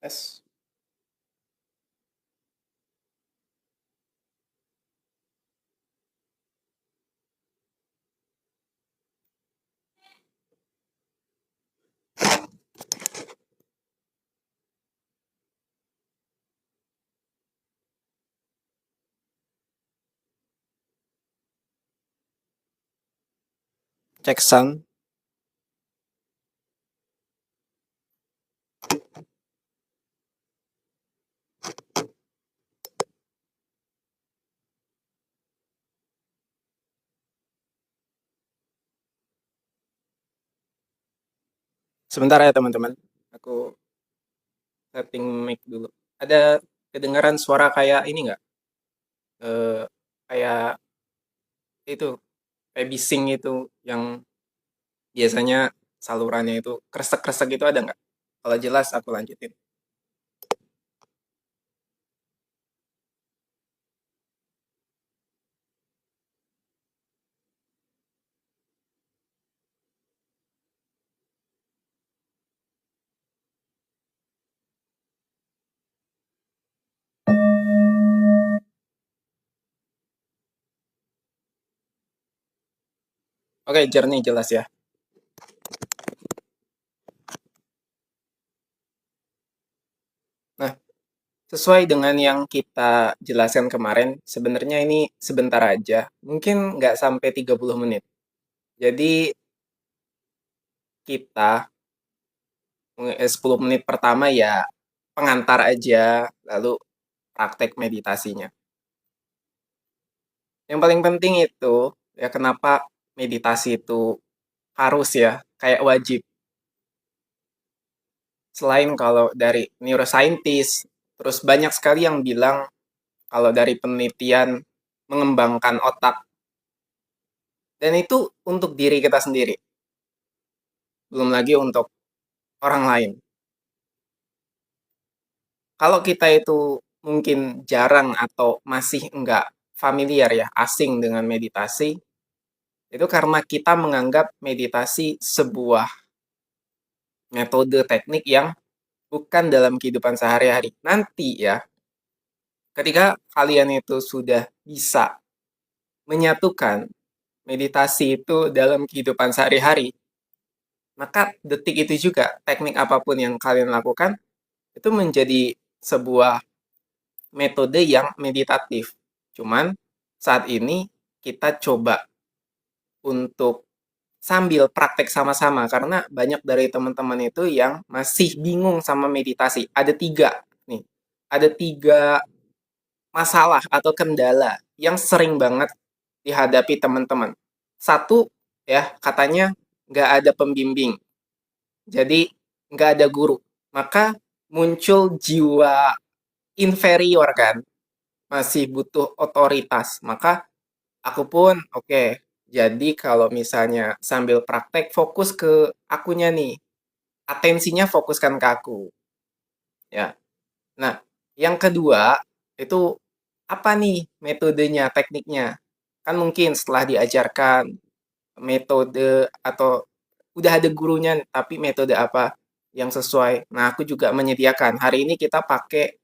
Tes. Cek sound. Sebentar ya teman-teman. Aku setting mic dulu. Ada kedengaran suara kayak ini nggak? Kayak itu, kayak bising itu yang biasanya salurannya itu kresek-kresek itu ada nggak? Kalau jelas aku lanjutin. Oke, jernih jelas ya. Nah, sesuai dengan yang kita jelaskan kemarin, sebenarnya ini sebentar aja. Mungkin nggak sampai 30 menit. Jadi kita 10 menit pertama ya pengantar aja, lalu praktek meditasinya. Yang paling penting itu, ya kenapa meditasi itu harus ya, kayak wajib. Selain kalau dari neuroscientist, terus banyak sekali yang bilang kalau dari penelitian mengembangkan otak, dan itu untuk diri kita sendiri, belum lagi untuk orang lain. Kalau kita itu mungkin jarang atau masih enggak familiar ya, asing dengan meditasi, itu karena kita menganggap meditasi sebuah metode teknik yang bukan dalam kehidupan sehari-hari. Nanti ya, ketika kalian itu sudah bisa menyatukan meditasi itu dalam kehidupan sehari-hari, maka detik itu juga teknik apapun yang kalian lakukan itu menjadi sebuah metode yang meditatif. Cuman saat ini kita coba untuk sambil praktek sama-sama karena banyak dari teman-teman itu yang masih bingung sama meditasi. Ada tiga nih, ada tiga masalah atau kendala yang sering banget dihadapi teman-teman. Satu ya katanya nggak ada pembimbing, jadi nggak ada guru. Maka muncul jiwa inferior kan, masih butuh otoritas. Maka aku pun oke. Jadi kalau misalnya sambil praktek fokus ke akunya nih, atensinya fokuskan ke aku, ya. Nah, yang kedua itu apa nih metodenya, tekniknya? Kan mungkin setelah diajarkan metode atau udah ada gurunya, tapi metode apa yang sesuai. Nah, aku juga menyediakan. Hari ini kita pakai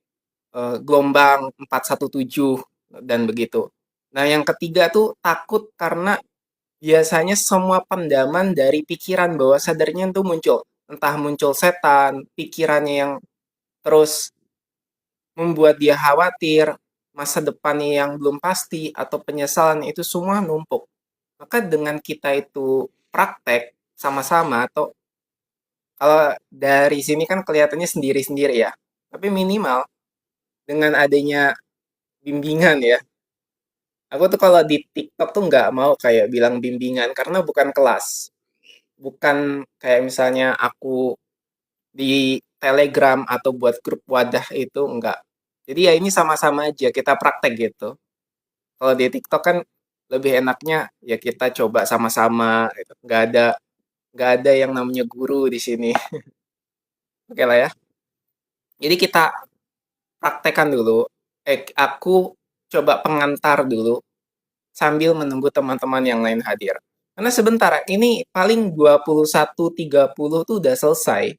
gelombang 417 dan begitu. Nah, yang ketiga tuh takut karena biasanya semua pendaman dari pikiran bawah sadarnya itu muncul. Entah muncul setan, pikirannya yang terus membuat dia khawatir, masa depannya yang belum pasti, atau penyesalan itu semua numpuk. Maka dengan kita itu praktek sama-sama, atau kalau dari sini kan kelihatannya sendiri-sendiri ya, tapi minimal dengan adanya bimbingan ya. Aku tuh kalau di TikTok tuh nggak mau kayak bilang bimbingan karena bukan kelas. Bukan kayak misalnya aku di Telegram atau buat grup wadah itu enggak. Jadi ya ini sama-sama aja kita praktek gitu. Kalau di TikTok kan lebih enaknya ya kita coba sama-sama gitu. Nggak ada yang namanya guru di sini. Oke lah ya. Jadi kita praktekkan dulu. Aku coba pengantar dulu sambil menunggu teman-teman yang lain hadir. Karena sebentar, ini paling 21.30 tuh udah selesai.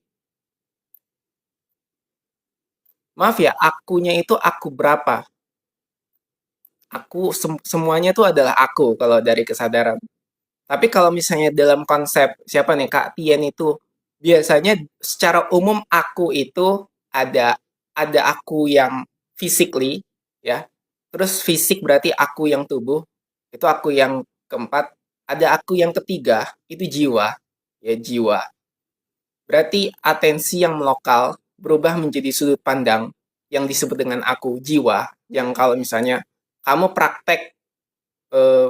Maaf ya, akunya itu aku berapa? Semuanya itu adalah aku kalau dari kesadaran. Tapi kalau misalnya dalam konsep siapa nih Kak Tien itu biasanya secara umum aku itu ada aku yang physically ya. Terus fisik berarti aku yang tubuh, itu aku yang keempat, ada aku yang ketiga, itu jiwa. Ya, jiwa. Berarti atensi yang melokal berubah menjadi sudut pandang yang disebut dengan aku, jiwa, yang kalau misalnya kamu praktek eh,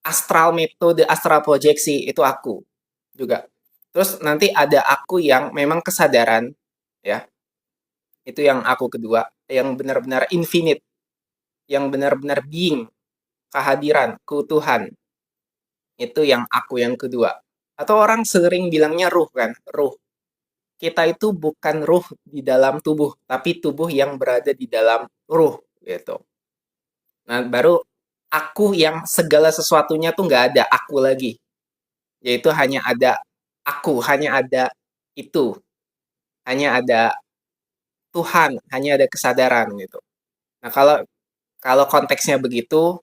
astral metode astral proyeksi itu aku juga. Terus nanti ada aku yang memang kesadaran ya. Itu yang aku kedua, yang benar-benar infinite, yang benar-benar being, kehadiran, keutuhan. Itu yang aku yang kedua. Atau orang sering bilangnya ruh kan, ruh. Kita itu bukan ruh di dalam tubuh, tapi tubuh yang berada di dalam ruh gitu. Nah, baru aku yang segala sesuatunya tuh nggak ada aku lagi. Yaitu hanya ada aku, hanya ada itu, hanya ada Tuhan, hanya ada kesadaran gitu. Nah, kalau kalau konteksnya begitu,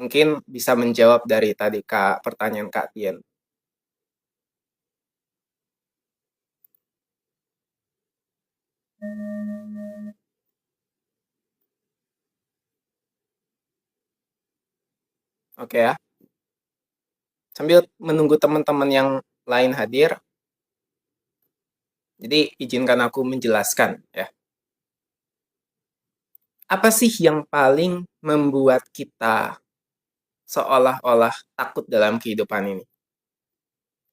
mungkin bisa menjawab dari tadi Kak pertanyaan Kak Tien. Oke ya. Sambil menunggu teman-teman yang lain hadir, jadi izinkan aku menjelaskan ya. Apa sih yang paling membuat kita seolah-olah takut dalam kehidupan ini?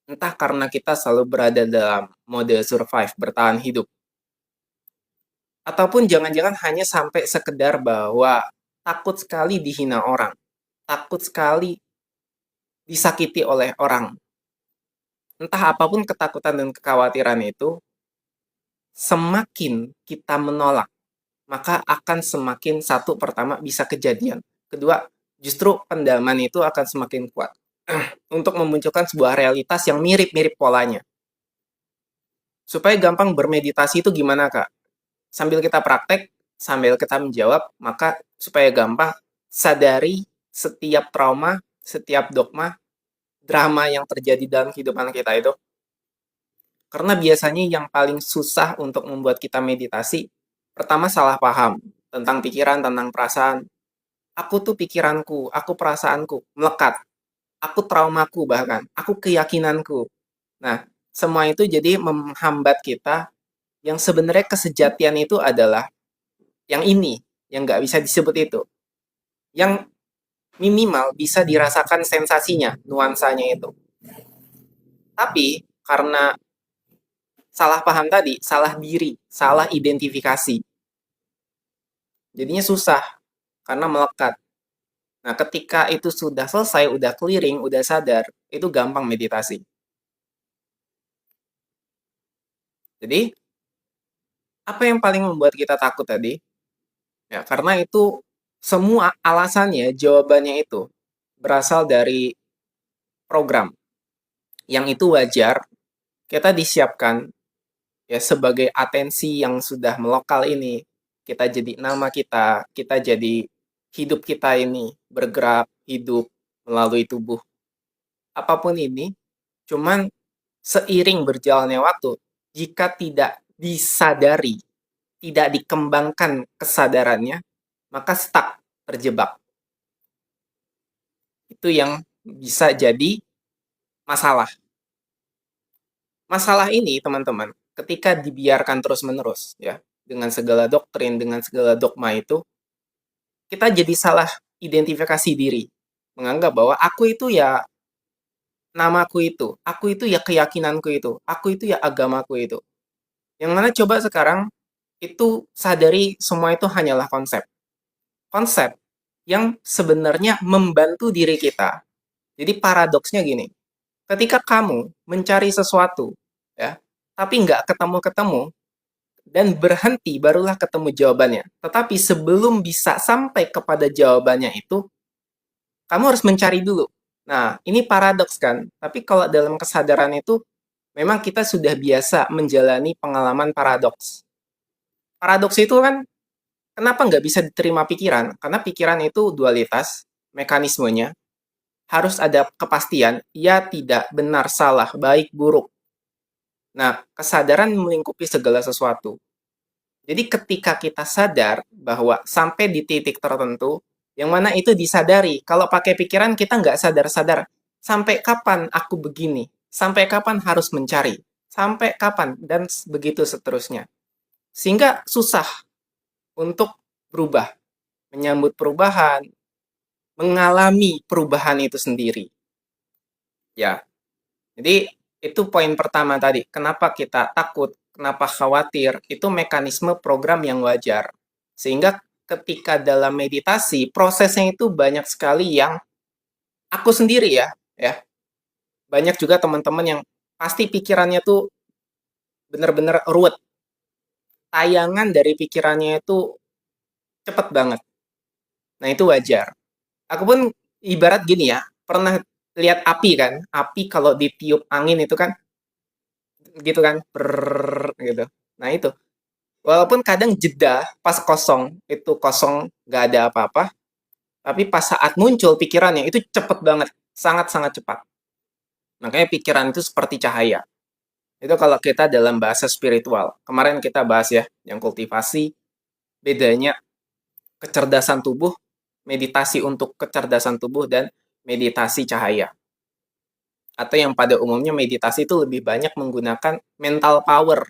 Entah karena kita selalu berada dalam mode survive, bertahan hidup, ataupun jangan-jangan hanya sampai sekedar bahwa takut sekali dihina orang, takut sekali disakiti oleh orang. Entah apapun ketakutan dan kekhawatiran itu, semakin kita menolak, maka akan semakin satu pertama bisa kejadian. Kedua, justru pendaman itu akan semakin kuat untuk memunculkan sebuah realitas yang mirip-mirip polanya. Supaya gampang bermeditasi itu gimana, Kak? Sambil kita praktek, sambil kita menjawab, maka supaya gampang sadari setiap trauma, setiap dogma, drama yang terjadi dalam kehidupan kita itu. Karena biasanya yang paling susah untuk membuat kita meditasi, pertama salah paham tentang pikiran, tentang perasaan. Aku tuh pikiranku, aku perasaanku, melekat. Aku traumaku bahkan, aku keyakinanku. Nah, semua itu jadi menghambat kita yang sebenarnya kesejatian itu adalah yang ini, yang nggak bisa disebut itu. Yang minimal bisa dirasakan sensasinya, nuansanya itu. Tapi karena salah paham tadi, salah diri, salah identifikasi, jadinya susah karena melekat. Nah, ketika itu sudah selesai, udah clearing, udah sadar, itu gampang meditasi. Jadi, apa yang paling membuat kita takut tadi? Ya, karena itu semua alasannya, jawabannya itu berasal dari program. Yang itu wajar, kita disiapkan ya sebagai atensi yang sudah melokal ini. Kita jadi nama kita jadi hidup kita ini bergerak, hidup melalui tubuh. Apapun ini, cuman seiring berjalannya waktu, jika tidak disadari, tidak dikembangkan kesadarannya, maka stuck, terjebak. Itu yang bisa jadi masalah. Masalah ini, teman-teman, ketika dibiarkan terus-menerus, ya, dengan segala doktrin, dengan segala dogma itu, kita jadi salah identifikasi diri. Menganggap bahwa aku itu ya namaku itu, aku itu ya keyakinanku itu, aku itu ya agamaku itu. Yang mana coba sekarang itu sadari semua itu hanyalah konsep. Konsep yang sebenarnya membantu diri kita. Jadi paradoksnya gini, ketika kamu mencari sesuatu, ya, tapi nggak ketemu-ketemu, dan berhenti, barulah ketemu jawabannya. Tetapi sebelum bisa sampai kepada jawabannya itu, kamu harus mencari dulu. Nah, ini paradoks kan? Tapi kalau dalam kesadaran itu, memang kita sudah biasa menjalani pengalaman paradoks. Paradoks itu kan, kenapa nggak bisa diterima pikiran? Karena pikiran itu dualitas, mekanismenya, harus ada kepastian, ya tidak, benar, salah, baik, buruk. Nah, kesadaran melingkupi segala sesuatu. Jadi ketika kita sadar bahwa sampai di titik tertentu, yang mana itu disadari. Kalau pakai pikiran kita nggak sadar-sadar. Sampai kapan aku begini? Sampai kapan harus mencari? Sampai kapan? Dan begitu seterusnya. Sehingga susah untuk berubah. Menyambut perubahan, mengalami perubahan itu sendiri. Ya, jadi itu poin pertama tadi. Kenapa kita takut? Kenapa khawatir? Itu mekanisme program yang wajar. Sehingga ketika dalam meditasi, prosesnya itu banyak sekali yang aku sendiri ya. Banyak juga teman-teman yang pasti pikirannya tuh bener-bener ruwet. Tayangan dari pikirannya itu cepet banget. Nah, itu wajar. Aku pun ibarat gini ya, pernah lihat api kan? Api kalau ditiup angin itu kan gitu kan, gitu. Nah, itu. Walaupun kadang jeda pas kosong, itu kosong nggak ada apa-apa, tapi pas saat muncul pikirannya itu cepet banget, sangat-sangat cepat. Makanya pikiran itu seperti cahaya. Itu kalau kita dalam bahasa spiritual. Kemarin kita bahas ya, yang kultivasi, bedanya kecerdasan tubuh, meditasi untuk kecerdasan tubuh, dan meditasi cahaya. Atau yang pada umumnya meditasi itu lebih banyak menggunakan mental power,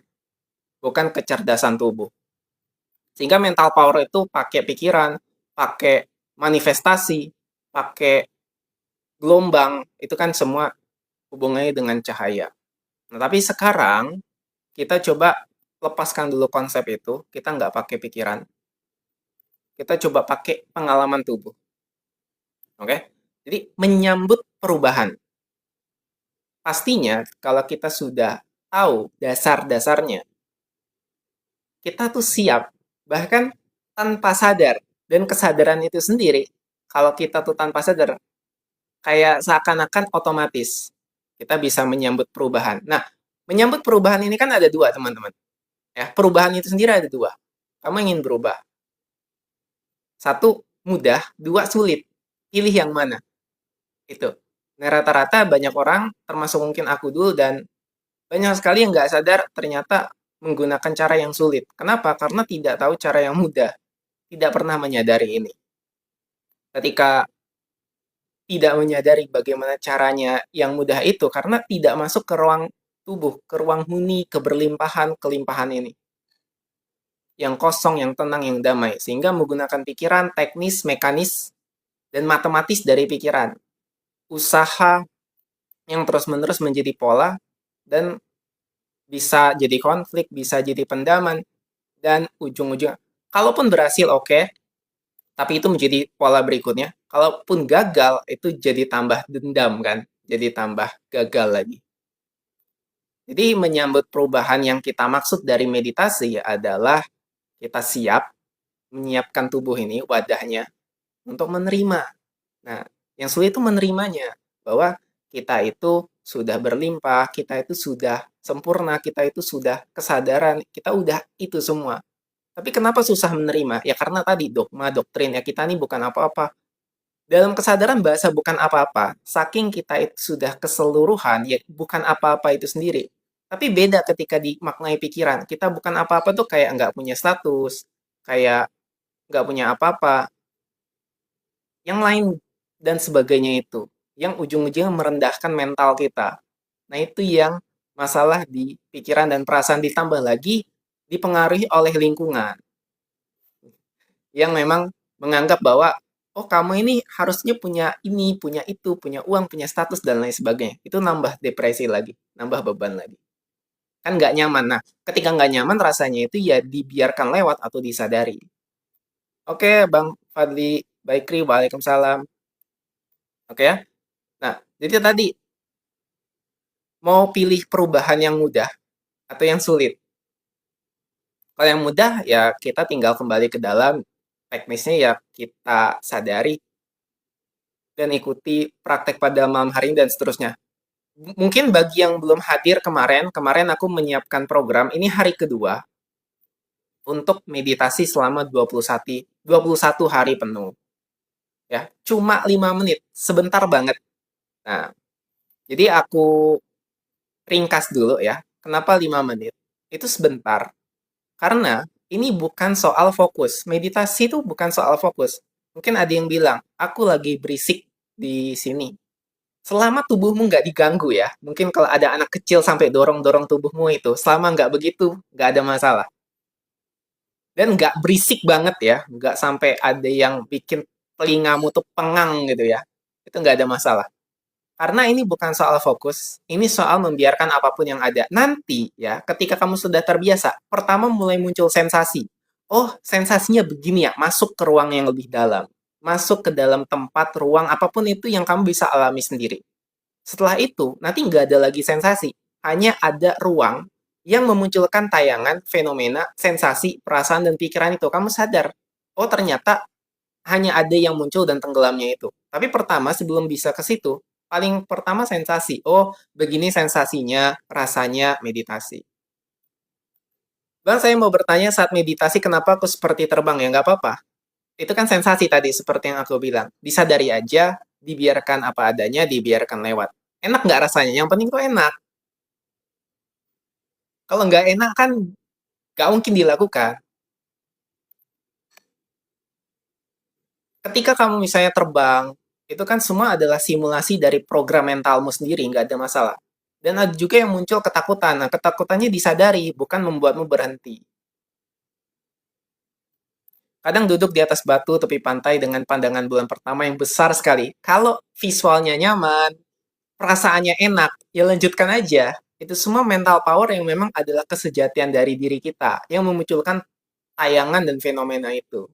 bukan kecerdasan tubuh. Sehingga mental power itu pakai pikiran, pakai manifestasi, pakai gelombang, itu kan semua hubungannya dengan cahaya. Nah, tapi sekarang kita coba lepaskan dulu konsep itu, kita nggak pakai pikiran, kita coba pakai pengalaman tubuh. Oke? Jadi menyambut perubahan. Pastinya kalau kita sudah tahu dasar-dasarnya, kita tuh siap, bahkan tanpa sadar. Dan kesadaran itu sendiri, kalau kita tuh tanpa sadar, kayak seakan-akan otomatis kita bisa menyambut perubahan. Nah, menyambut perubahan ini kan ada dua, teman-teman. Ya, perubahan itu sendiri ada dua. Kamu ingin berubah. Satu, mudah. Dua, sulit. Pilih yang mana. Itu. Nah, rata-rata banyak orang, termasuk mungkin aku dulu, dan banyak sekali yang nggak sadar ternyata menggunakan cara yang sulit. Kenapa? Karena tidak tahu cara yang mudah. Tidak pernah menyadari ini. Ketika tidak menyadari bagaimana caranya yang mudah itu, karena tidak masuk ke ruang tubuh, ke ruang huni, keberlimpahan, kelimpahan ini. Yang kosong, yang tenang, yang damai. Sehingga menggunakan pikiran, teknis, mekanis, dan matematis dari pikiran. Usaha yang terus-menerus menjadi pola, dan bisa jadi konflik, bisa jadi pendaman, dan ujung-ujungnya, kalaupun berhasil oke, tapi itu menjadi pola berikutnya. Kalaupun gagal, itu jadi tambah dendam kan, jadi tambah gagal lagi. Jadi menyambut perubahan yang kita maksud dari meditasi adalah kita siap menyiapkan tubuh ini, wadahnya, untuk menerima. Nah, yang sulit itu menerimanya, bahwa kita itu sudah berlimpah, kita itu sudah sempurna, kita itu sudah kesadaran, kita udah itu semua. Tapi kenapa susah menerima? Ya karena tadi dogma, doktrin, ya kita ini bukan apa-apa. Dalam kesadaran bahasa bukan apa-apa, saking kita itu sudah keseluruhan, ya bukan apa-apa itu sendiri. Tapi beda ketika dimaknai pikiran. Kita bukan apa-apa tuh kayak nggak punya status, kayak nggak punya apa-apa. Yang lain dan sebagainya itu. Yang ujung-ujungnya merendahkan mental kita. Nah itu yang masalah di pikiran dan perasaan, ditambah lagi dipengaruhi oleh lingkungan. Yang memang menganggap bahwa, oh kamu ini harusnya punya ini, punya itu, punya uang, punya status, dan lain sebagainya. Itu nambah depresi lagi, nambah beban lagi. Kan nggak nyaman. Nah, ketika nggak nyaman rasanya itu ya dibiarkan lewat atau disadari. Oke, Bang Fadli Baikri, Waalaikumsalam. Oke ya. Nah, jadi tadi, mau pilih perubahan yang mudah atau yang sulit? Kalau yang mudah, ya kita tinggal kembali ke dalam, teknisnya ya kita sadari dan ikuti praktek pada malam hari ini dan seterusnya. Mungkin bagi yang belum hadir kemarin aku menyiapkan program, ini hari kedua, untuk meditasi selama 21 hari penuh. Ya, cuma 5 menit, sebentar banget. Nah, jadi aku ringkas dulu ya. Kenapa 5 menit? Itu sebentar. Karena ini bukan soal fokus. Meditasi itu bukan soal fokus. Mungkin ada yang bilang, aku lagi berisik di sini. Selama tubuhmu nggak diganggu ya, mungkin kalau ada anak kecil sampai dorong-dorong tubuhmu itu, selama nggak begitu, nggak ada masalah. Dan nggak berisik banget ya, nggak sampai ada yang bikin telingamu tuh pengang gitu ya. Itu nggak ada masalah. Karena ini bukan soal fokus, ini soal membiarkan apapun yang ada. Nanti ya, ketika kamu sudah terbiasa, pertama mulai muncul sensasi. Oh, sensasinya begini ya, masuk ke ruang yang lebih dalam. Masuk ke dalam tempat, ruang, apapun itu yang kamu bisa alami sendiri. Setelah itu, nanti nggak ada lagi sensasi. Hanya ada ruang yang memunculkan tayangan, fenomena, sensasi, perasaan, dan pikiran itu. Kamu sadar, oh ternyata hanya ada yang muncul dan tenggelamnya itu. Tapi pertama, sebelum bisa ke situ, paling pertama sensasi. Oh, begini sensasinya, rasanya meditasi. Bang, saya mau bertanya saat meditasi kenapa aku seperti terbang ya? Nggak apa-apa. Itu kan sensasi tadi, seperti yang aku bilang. Disadari aja, dibiarkan apa adanya, dibiarkan lewat. Enak nggak rasanya? Yang penting tuh enak. Kalau nggak enak kan nggak mungkin dilakukan. Ketika kamu misalnya terbang, itu kan semua adalah simulasi dari program mentalmu sendiri, nggak ada masalah. Dan ada juga yang muncul ketakutan. Nah, ketakutannya disadari, bukan membuatmu berhenti. Kadang duduk di atas batu tepi pantai dengan pandangan bulan pertama yang besar sekali. Kalau visualnya nyaman, perasaannya enak, ya lanjutkan aja. Itu semua mental power yang memang adalah kesejatian dari diri kita, yang memunculkan tayangan dan fenomena itu.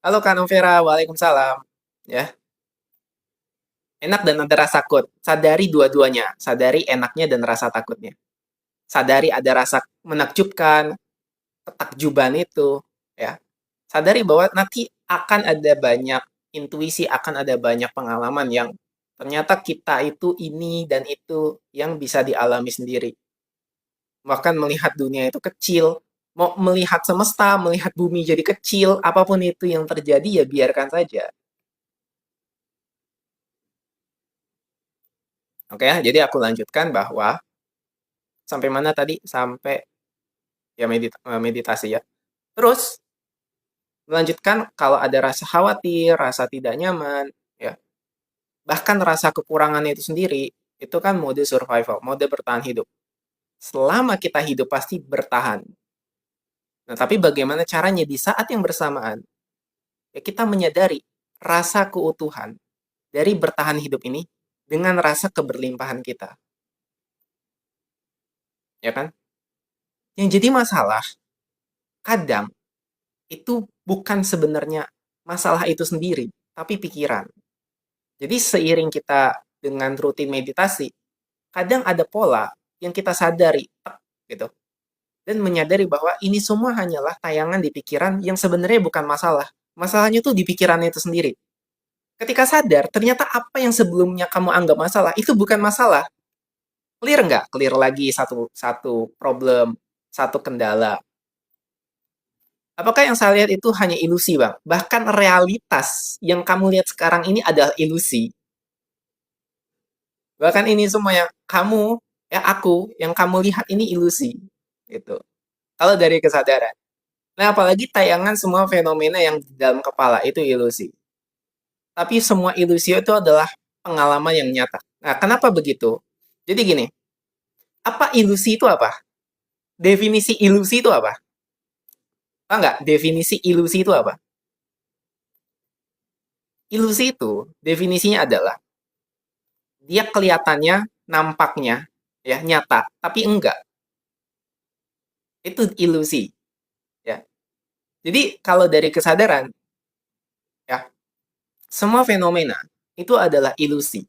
Halo Kak Novera, waalaikumsalam. Ya, enak dan ada rasa takut. Sadari dua-duanya. Sadari enaknya dan rasa takutnya. Sadari ada rasa menakjubkan, ketakjuban itu. Ya, sadari bahwa nanti akan ada banyak intuisi, akan ada banyak pengalaman yang ternyata kita itu ini dan itu yang bisa dialami sendiri. Bahkan melihat dunia itu kecil, mau melihat semesta, melihat bumi jadi kecil, apapun itu yang terjadi ya biarkan saja. Oke ya, jadi aku lanjutkan bahwa sampai mana tadi? Sampai ya meditasi ya. Terus melanjutkan kalau ada rasa khawatir, rasa tidak nyaman, ya. Bahkan rasa kekurangan itu sendiri, itu kan mode survival, mode bertahan hidup. Selama kita hidup pasti bertahan. Nah, tapi bagaimana caranya di saat yang bersamaan? Ya kita menyadari rasa keutuhan dari bertahan hidup ini dengan rasa keberlimpahan kita. Ya kan? Yang jadi masalah, kadang itu bukan sebenarnya masalah itu sendiri, tapi pikiran. Jadi seiring kita dengan rutin meditasi, kadang ada pola yang kita sadari, gitu. Dan menyadari bahwa ini semua hanyalah tayangan di pikiran yang sebenarnya bukan masalah. Masalahnya tuh di pikiran itu sendiri. Ketika sadar, ternyata apa yang sebelumnya kamu anggap masalah, itu bukan masalah. Clear nggak? Clear lagi satu satu problem, satu kendala. Apakah yang saya lihat itu hanya ilusi, Bang? Bahkan realitas yang kamu lihat sekarang ini adalah ilusi. Bahkan ini semua yang kamu, ya aku, yang kamu lihat ini ilusi. Gitu. Kalau dari kesadaran. Nah, apalagi tayangan semua fenomena yang di dalam kepala itu ilusi. Tapi semua ilusi itu adalah pengalaman yang nyata. Nah, kenapa begitu? Jadi gini, apa ilusi itu apa? Definisi ilusi itu apa? Tahu nggak? Definisi ilusi itu apa? Ilusi itu definisinya adalah dia kelihatannya, nampaknya, ya nyata, tapi enggak. Itu ilusi, ya. Jadi kalau dari kesadaran, ya, semua fenomena itu adalah ilusi.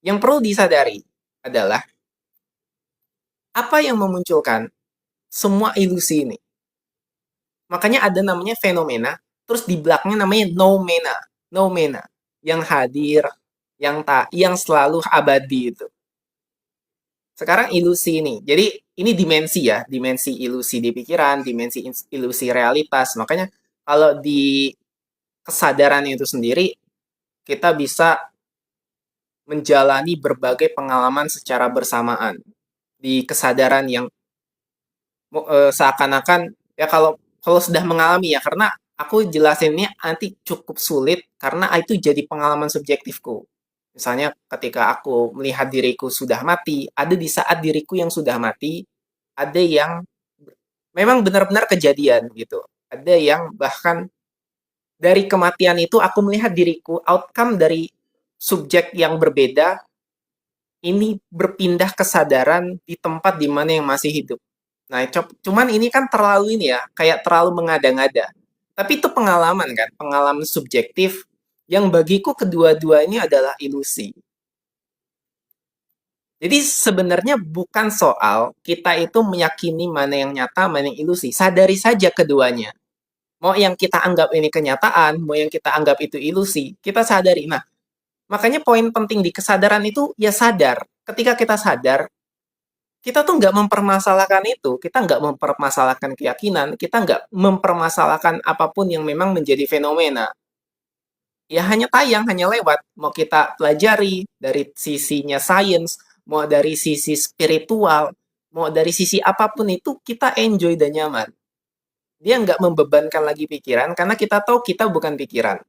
Yang perlu disadari adalah apa yang memunculkan semua ilusi ini. Makanya ada namanya fenomena, terus di belakangnya namanya noumena. Noumena, yang hadir, yang tak, yang selalu abadi itu. Sekarang ilusi ini. Jadi ini dimensi ya, dimensi ilusi di pikiran, dimensi ilusi realitas. Makanya kalau di kesadaran itu sendiri, kita bisa menjalani berbagai pengalaman secara bersamaan. Di kesadaran yang seakan-akan, ya kalau kalau sudah mengalami ya, karena aku jelasinnya nanti cukup sulit, karena itu jadi pengalaman subjektifku. Misalnya ketika aku melihat diriku sudah mati, ada di saat diriku yang sudah mati, ada yang memang benar-benar kejadian gitu. Ada yang bahkan dari kematian itu aku melihat diriku, outcome dari subjek yang berbeda ini berpindah kesadaran di tempat di mana yang masih hidup. Nah, cuman ini kan terlalu ini ya, kayak terlalu mengada-ngada. Tapi itu pengalaman kan, pengalaman subjektif yang bagiku kedua-duanya adalah ilusi. Jadi sebenarnya bukan soal kita itu meyakini mana yang nyata, mana yang ilusi. Sadari saja keduanya. Mau yang kita anggap ini kenyataan, mau yang kita anggap itu ilusi, kita sadari. Nah, makanya poin penting di kesadaran itu ya sadar. Ketika kita sadar, kita tuh nggak mempermasalahkan itu, kita nggak mempermasalahkan keyakinan, kita nggak mempermasalahkan apapun yang memang menjadi fenomena. Ya hanya tayang, hanya lewat. Mau kita pelajari dari sisinya sains, mau dari sisi spiritual, mau dari sisi apapun itu, kita enjoy dan nyaman. Dia nggak membebankan lagi pikiran, karena kita tahu kita bukan pikiran.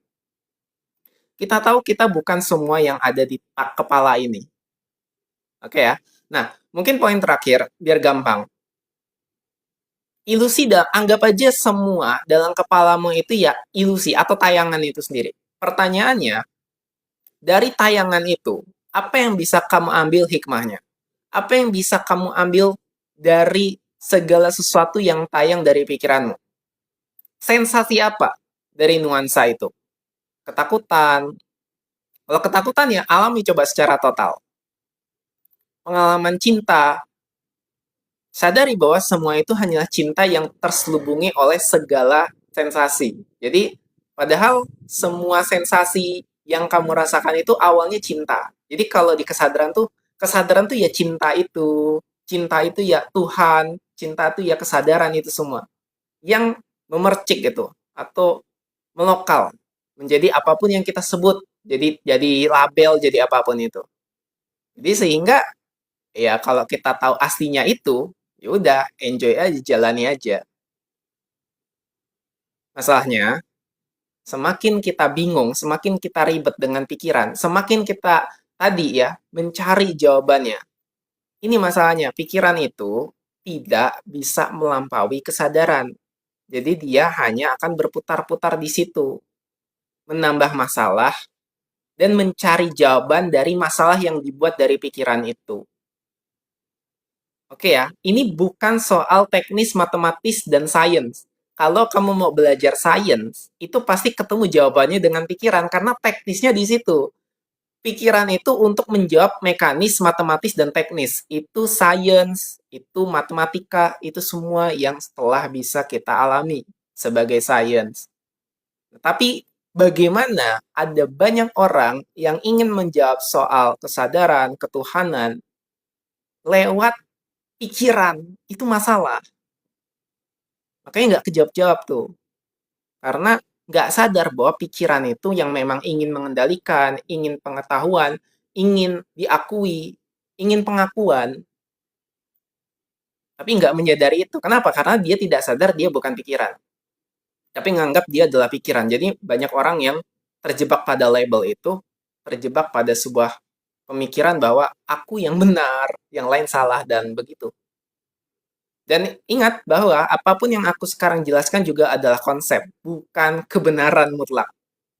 Kita tahu kita bukan semua yang ada di kepala ini. Oke ya? Nah, mungkin poin terakhir, biar gampang. Ilusi, anggap aja semua dalam kepalamu itu ya ilusi atau tayangan itu sendiri. Pertanyaannya, dari tayangan itu, apa yang bisa kamu ambil hikmahnya? Apa yang bisa kamu ambil dari segala sesuatu yang tayang dari pikiranmu? Sensasi apa dari nuansa itu? Ketakutan. Kalau ketakutan ya alami coba secara total. Pengalaman cinta, sadari bahwa semua itu hanyalah cinta yang terselubungi oleh segala sensasi. Jadi, padahal semua sensasi yang kamu rasakan itu awalnya cinta. Jadi kalau di kesadaran tuh ya cinta itu ya Tuhan, cinta itu ya kesadaran itu semua. Yang memercik gitu, atau melokal, menjadi apapun yang kita sebut. Jadi label, jadi apapun itu. Jadi sehingga ya kalau kita tahu aslinya itu, ya udah enjoy aja, jalani aja. Masalahnya, semakin kita bingung, semakin kita ribet dengan pikiran, semakin kita tadi ya mencari jawabannya. Ini masalahnya, pikiran itu tidak bisa melampaui kesadaran. Jadi dia hanya akan berputar-putar di situ, menambah masalah dan mencari jawaban dari masalah yang dibuat dari pikiran itu. Oke ya, ini bukan soal teknis, matematis, dan sains. Kalau kamu mau belajar sains, itu pasti ketemu jawabannya dengan pikiran, karena teknisnya di situ. Pikiran itu untuk menjawab mekanis, matematis, dan teknis. Itu sains, itu matematika, itu semua yang setelah bisa kita alami sebagai sains. Tapi bagaimana ada banyak orang yang ingin menjawab soal kesadaran, ketuhanan, lewat pikiran, itu masalah. Makanya nggak kejawab-jawab tuh. Karena nggak sadar bahwa pikiran itu yang memang ingin mengendalikan, ingin pengetahuan, ingin diakui, ingin pengakuan, tapi nggak menyadari itu. Kenapa? Karena dia tidak sadar dia bukan pikiran. Tapi nganggap dia adalah pikiran. Jadi banyak orang yang terjebak pada label itu, terjebak pada sebuah pemikiran bahwa aku yang benar, yang lain salah, dan begitu. Dan ingat bahwa apapun yang aku sekarang jelaskan juga adalah konsep, bukan kebenaran mutlak.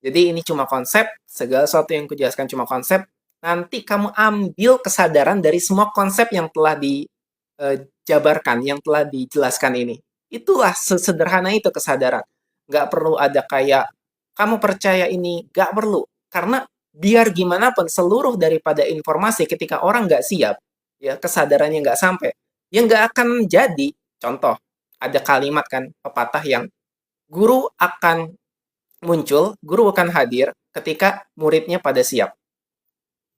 Jadi ini cuma konsep, segala sesuatu yang kujelaskan cuma konsep, nanti kamu ambil kesadaran dari semua konsep yang telah dijabarkan, yang telah dijelaskan ini. Itulah sesederhana itu kesadaran. Nggak perlu ada kayak, kamu percaya ini, nggak perlu. Karena biar gimana pun, seluruh daripada informasi ketika orang nggak siap, ya kesadarannya nggak sampai, ya nggak akan jadi. Contoh, ada kalimat kan, pepatah yang guru akan muncul, guru akan hadir ketika muridnya pada siap.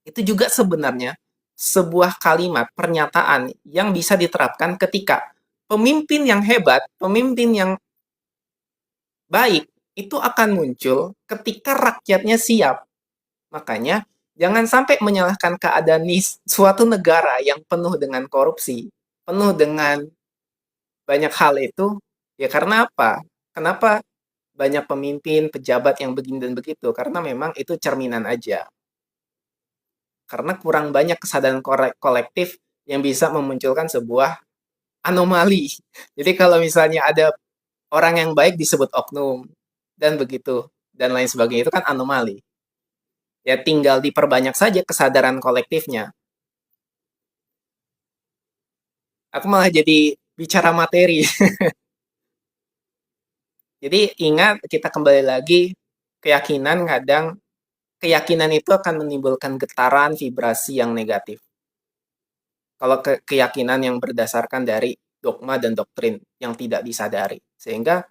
Itu juga sebenarnya sebuah kalimat, pernyataan yang bisa diterapkan ketika pemimpin yang hebat, pemimpin yang baik, itu akan muncul ketika rakyatnya siap. Makanya, jangan sampai menyalahkan keadaan di suatu negara yang penuh dengan korupsi, penuh dengan banyak hal itu, ya karena apa? Kenapa banyak pemimpin, pejabat yang begini dan begitu? Karena memang itu cerminan aja. Karena kurang banyak kesadaran kolektif yang bisa memunculkan sebuah anomali. Jadi kalau misalnya ada orang yang baik disebut oknum, dan begitu, dan lain sebagainya, itu kan anomali. Ya tinggal diperbanyak saja kesadaran kolektifnya. Aku malah jadi bicara materi. Jadi ingat, kita kembali lagi, keyakinan kadang, keyakinan itu akan menimbulkan getaran vibrasi yang negatif. Kalau keyakinan yang berdasarkan dari dogma dan doktrin yang tidak disadari. Sehingga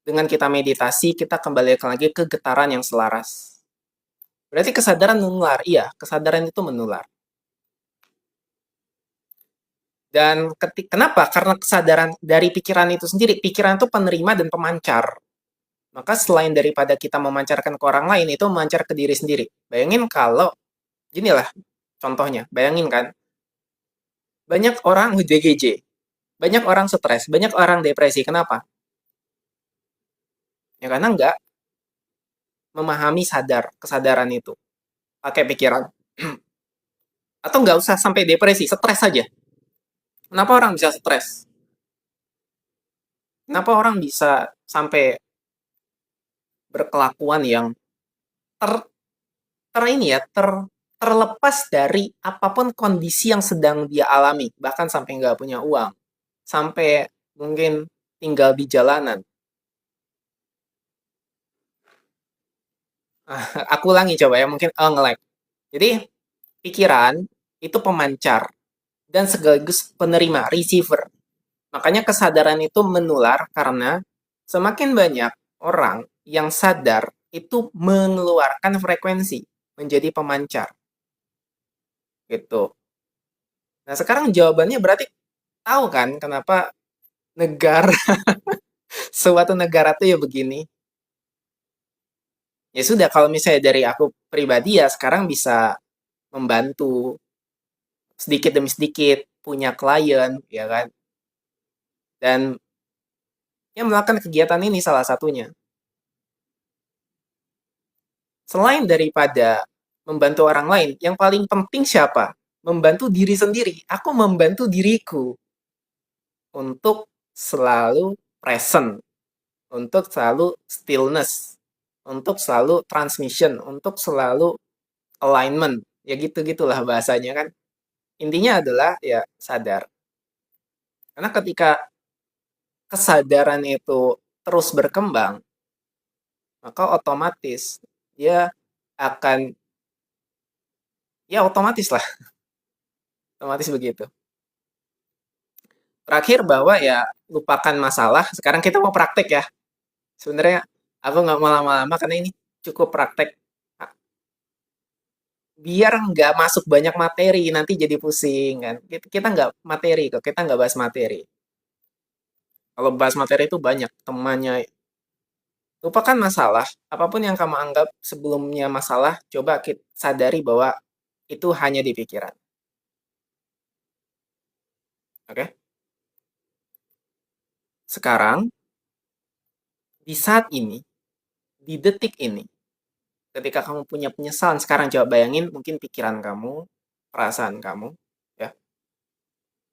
dengan kita meditasi, kita kembali lagi ke getaran yang selaras. Berarti kesadaran menular. Iya, kesadaran itu menular. Dan kenapa? Karena kesadaran dari pikiran itu sendiri. Pikiran itu penerima dan pemancar. Maka selain daripada kita memancarkan ke orang lain, itu memancar ke diri sendiri. Bayangin kalau, gini lah contohnya. Bayangin kan, banyak orang DGJ, banyak orang stres, banyak orang depresi. Kenapa? Ya karena nggak memahami kesadaran itu. Pakai pikiran. Atau nggak usah sampai depresi, stres saja. Kenapa orang bisa stres? Kenapa orang bisa sampai berkelakuan yang ter, ini ya, terlepas dari apapun kondisi yang sedang dia alami, bahkan sampai nggak punya uang, sampai mungkin tinggal di jalanan. Aku ulangi coba ya, mungkin nge-lag. Jadi, pikiran itu pemancar dan sekaligus penerima, receiver. Makanya kesadaran itu menular karena semakin banyak orang yang sadar itu mengeluarkan frekuensi, menjadi pemancar. Gitu. Nah, sekarang jawabannya berarti tahu kan kenapa negara, suatu negara tuh ya begini. Ya sudah, kalau misalnya dari aku pribadi ya sekarang bisa membantu sedikit demi sedikit punya klien, ya kan? Dan yang melakukan kegiatan ini salah satunya. Selain daripada membantu orang lain, yang paling penting siapa? Membantu diri sendiri. Aku membantu diriku untuk selalu present, untuk selalu stillness, untuk selalu transmission, untuk selalu alignment. Ya gitu-gitulah bahasanya kan. Intinya adalah ya sadar. Karena ketika kesadaran itu terus berkembang, maka otomatis dia akan, ya otomatis lah, otomatis begitu. Terakhir bahwa ya lupakan masalah. Sekarang kita mau praktek ya. Sebenarnya aku nggak mau lama-lama karena ini cukup praktek. Biar nggak masuk banyak materi, nanti jadi pusing kan. Kita nggak materi kok, kita nggak bahas materi. Kalau bahas materi itu banyak temannya. Lupakan masalah, apapun yang kamu anggap sebelumnya masalah, coba kita sadari bahwa itu hanya di pikiran. Oke? Sekarang, di saat ini, di detik ini, ketika kamu punya penyesalan, sekarang coba bayangin mungkin pikiran kamu, perasaan kamu, ya,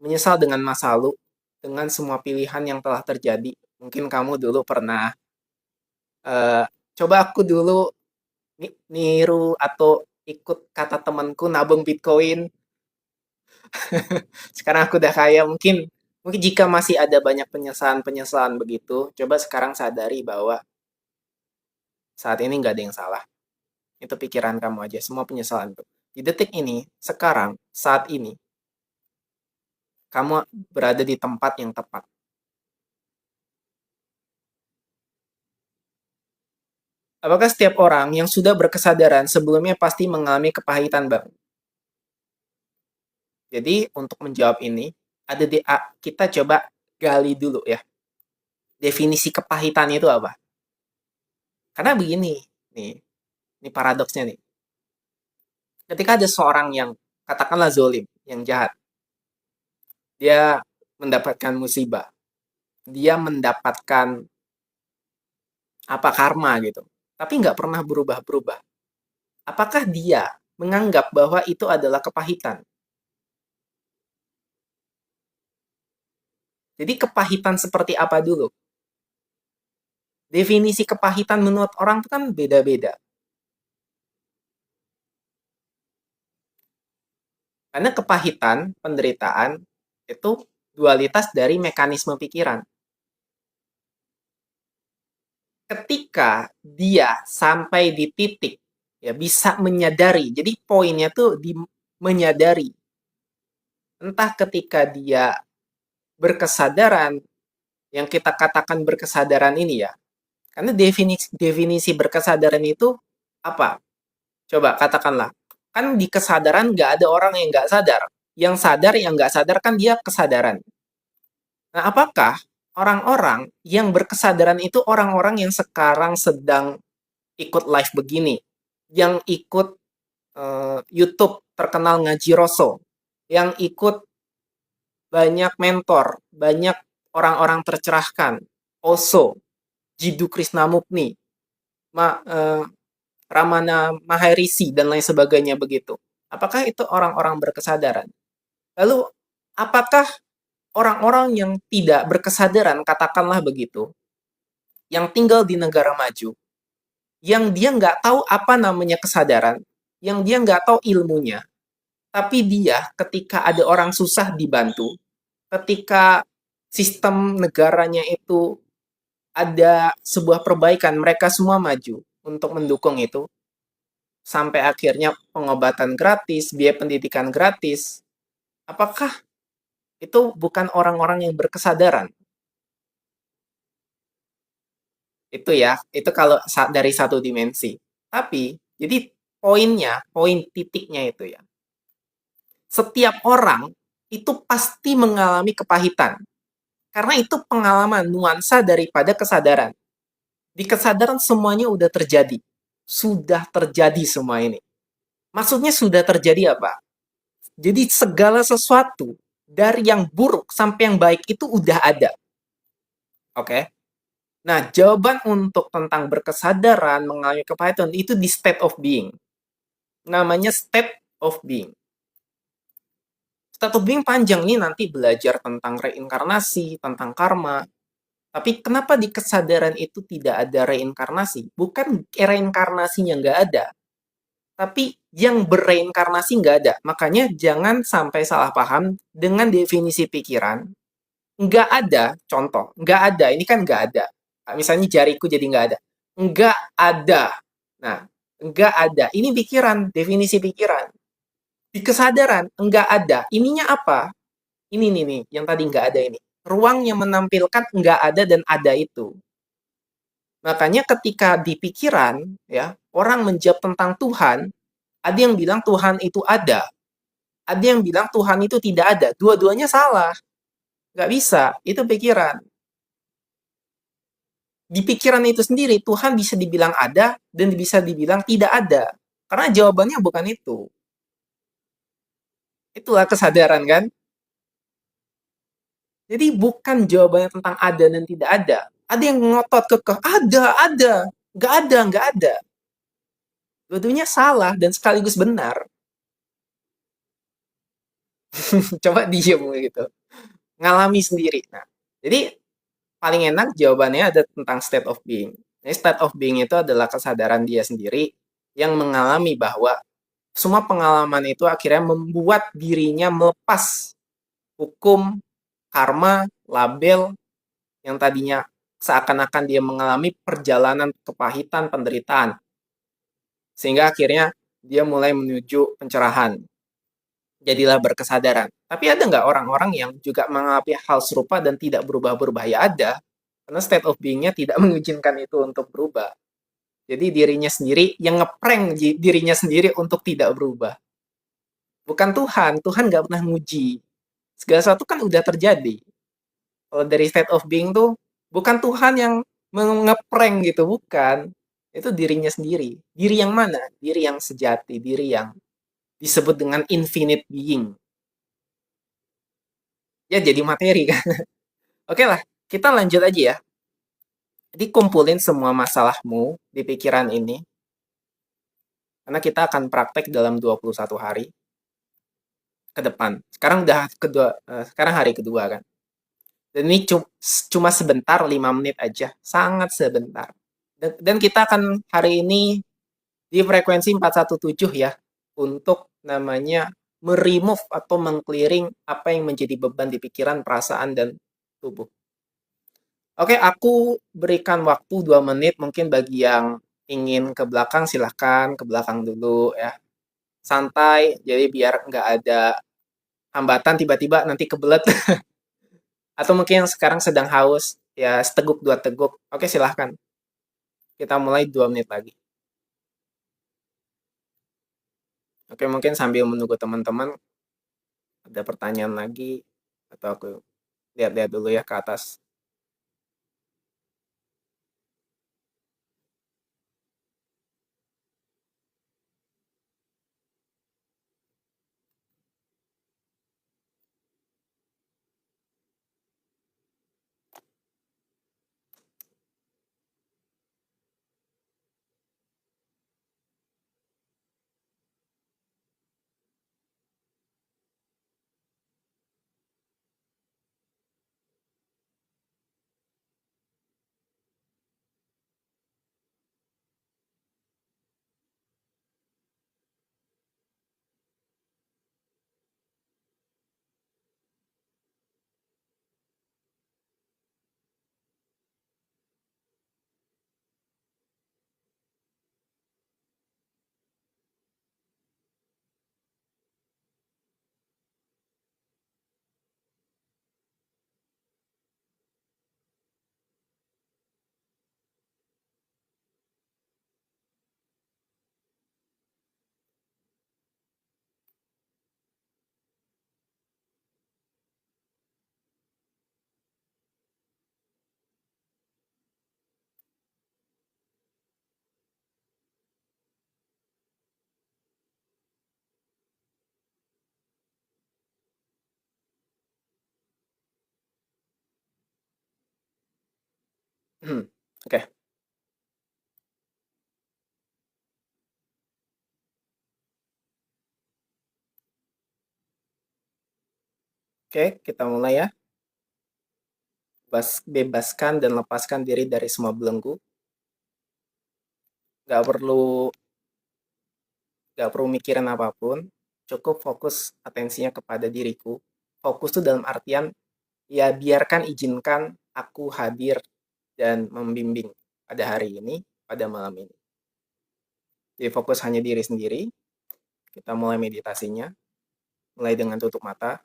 menyesal dengan masa lalu, dengan semua pilihan yang telah terjadi. Mungkin kamu dulu pernah, eh, coba aku dulu niru atau ikut kata temanku nabung Bitcoin. Sekarang aku udah kaya, mungkin mungkin jika masih ada banyak penyesalan-penyesalan begitu, coba sekarang sadari bahwa saat ini nggak ada yang salah. Itu pikiran kamu aja, semua penyesalan itu. Di detik ini, sekarang, saat ini, kamu berada di tempat yang tepat. Apakah setiap orang yang sudah berkesadaran sebelumnya pasti mengalami kepahitan, Bang? Jadi untuk menjawab ini, kita coba gali dulu ya. Definisi kepahitan itu apa? Karena begini, nih, ini paradoksnya nih. Ketika ada seorang yang katakanlah zolim, yang jahat, dia mendapatkan musibah, dia mendapatkan apa karma gitu, tapi nggak pernah berubah-berubah. Apakah dia menganggap bahwa itu adalah kepahitan? Jadi kepahitan seperti apa dulu? Definisi kepahitan menurut orang itu kan beda-beda. Karena kepahitan, penderitaan, itu dualitas dari mekanisme pikiran. Ketika dia sampai di titik, ya bisa menyadari, jadi poinnya tuh di menyadari. Entah ketika dia berkesadaran, yang kita katakan berkesadaran ini ya, karena definisi berkesadaran itu apa? Coba katakanlah, kan di kesadaran nggak ada orang yang nggak sadar. Yang sadar, yang nggak sadar kan dia kesadaran. Nah, apakah orang-orang yang berkesadaran itu orang-orang yang sekarang sedang ikut live begini, yang ikut YouTube terkenal ngaji Roso, yang ikut banyak mentor, banyak orang-orang tercerahkan, Oso, Jiddu Krishnamukti, Ramana Maharishi, dan lain sebagainya begitu. Apakah itu orang-orang berkesadaran? Lalu, apakah orang-orang yang tidak berkesadaran, katakanlah begitu, yang tinggal di negara maju, yang dia nggak tahu apa namanya kesadaran, yang dia nggak tahu ilmunya, tapi dia ketika ada orang susah dibantu, ketika sistem negaranya itu ada sebuah perbaikan, mereka semua maju untuk mendukung itu, sampai akhirnya pengobatan gratis, biaya pendidikan gratis. Apakah itu bukan orang-orang yang berkesadaran? Itu ya, itu kalau dari satu dimensi. Tapi, jadi poin titiknya itu ya. Setiap orang itu pasti mengalami kepahitan. Karena itu pengalaman, nuansa daripada kesadaran. Di kesadaran semuanya udah terjadi. Sudah terjadi semua ini. Maksudnya sudah terjadi apa? Jadi segala sesuatu, dari yang buruk sampai yang baik itu udah ada. Oke? Nah, jawaban untuk tentang berkesadaran, mengalami kepahitan, itu di state of being. Namanya state of being. State of being panjang nih, nanti belajar tentang reinkarnasi, tentang karma. Tapi kenapa di kesadaran itu tidak ada reinkarnasi? Bukan reinkarnasinya nggak ada, tapi yang bereinkarnasi nggak ada. Makanya jangan sampai salah paham dengan definisi pikiran. Nggak ada, contoh, nggak ada, ini kan nggak ada. Misalnya jariku jadi nggak ada. Nggak ada. Nah, nggak ada. Ini pikiran, definisi pikiran. Di kesadaran, nggak ada. Ininya apa? Ini nih, yang tadi nggak ada ini. Ruang yang menampilkan nggak ada dan ada itu. Makanya ketika di pikiran, ya, orang menjawab tentang Tuhan, ada yang bilang Tuhan itu ada yang bilang Tuhan itu tidak ada. Dua-duanya salah. Nggak bisa, itu pikiran. Di pikiran itu sendiri, Tuhan bisa dibilang ada dan bisa dibilang tidak ada. Karena jawabannya bukan itu. Itulah kesadaran kan? Jadi bukan jawabannya tentang ada dan tidak ada. Ada yang ngotot kekeh, ada. Nggak ada. Dua-duanya salah dan sekaligus benar. Coba diem gitu. Ngalami sendiri. Nah, jadi paling enak jawabannya ada tentang state of being. Jadi state of being itu adalah kesadaran dia sendiri yang mengalami bahwa semua pengalaman itu akhirnya membuat dirinya melepas hukum, karma, label yang tadinya seakan-akan dia mengalami perjalanan kepahitan, penderitaan. Sehingga akhirnya dia mulai menuju pencerahan. Jadilah berkesadaran. Tapi ada nggak orang-orang yang juga mengalami hal serupa dan tidak berubah-berubah? Ya ada. Karena state of being-nya tidak mengizinkan itu untuk berubah. Jadi dirinya sendiri yang ngeprank dirinya sendiri untuk tidak berubah. Bukan Tuhan, Tuhan nggak pernah nguji. Segala sesuatu kan udah terjadi. Kalau dari state of being tuh, bukan Tuhan yang ngeprank gitu, bukan. Itu dirinya sendiri. Diri yang mana? Diri yang sejati, diri yang disebut dengan infinite being. Ya jadi materi kan. Oke lah, kita lanjut aja ya. Jadi kumpulin semua masalahmu di pikiran ini, karena kita akan praktek dalam 21 hari ke depan. Sekarang hari kedua kan. Dan ini cuma sebentar, 5 menit aja. Sangat sebentar. Dan kita akan hari ini di frekuensi 417 ya, untuk namanya meremove atau mengclearing apa yang menjadi beban di pikiran, perasaan, dan tubuh. Oke, aku berikan waktu 2 menit mungkin bagi yang ingin ke belakang silahkan ke belakang dulu ya. Santai, jadi biar nggak ada hambatan tiba-tiba nanti kebelet. Atau mungkin yang sekarang sedang haus, ya seteguk dua teguk. Oke, silahkan. Kita mulai 2 menit lagi. Oke, mungkin sambil menunggu teman-teman ada pertanyaan lagi atau aku lihat-lihat dulu ya ke atas. Oke, oke, kita mulai ya. Bebaskan dan lepaskan diri dari semua belenggu. Gak perlu Gak perlu mikirin apapun, cukup fokus atensinya kepada diriku. Fokus tuh dalam artian, ya biarkan, izinkan aku hadir dan membimbing pada hari ini, pada malam ini. Jadi fokus hanya diri sendiri, kita mulai meditasinya, mulai dengan tutup mata,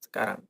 sekarang.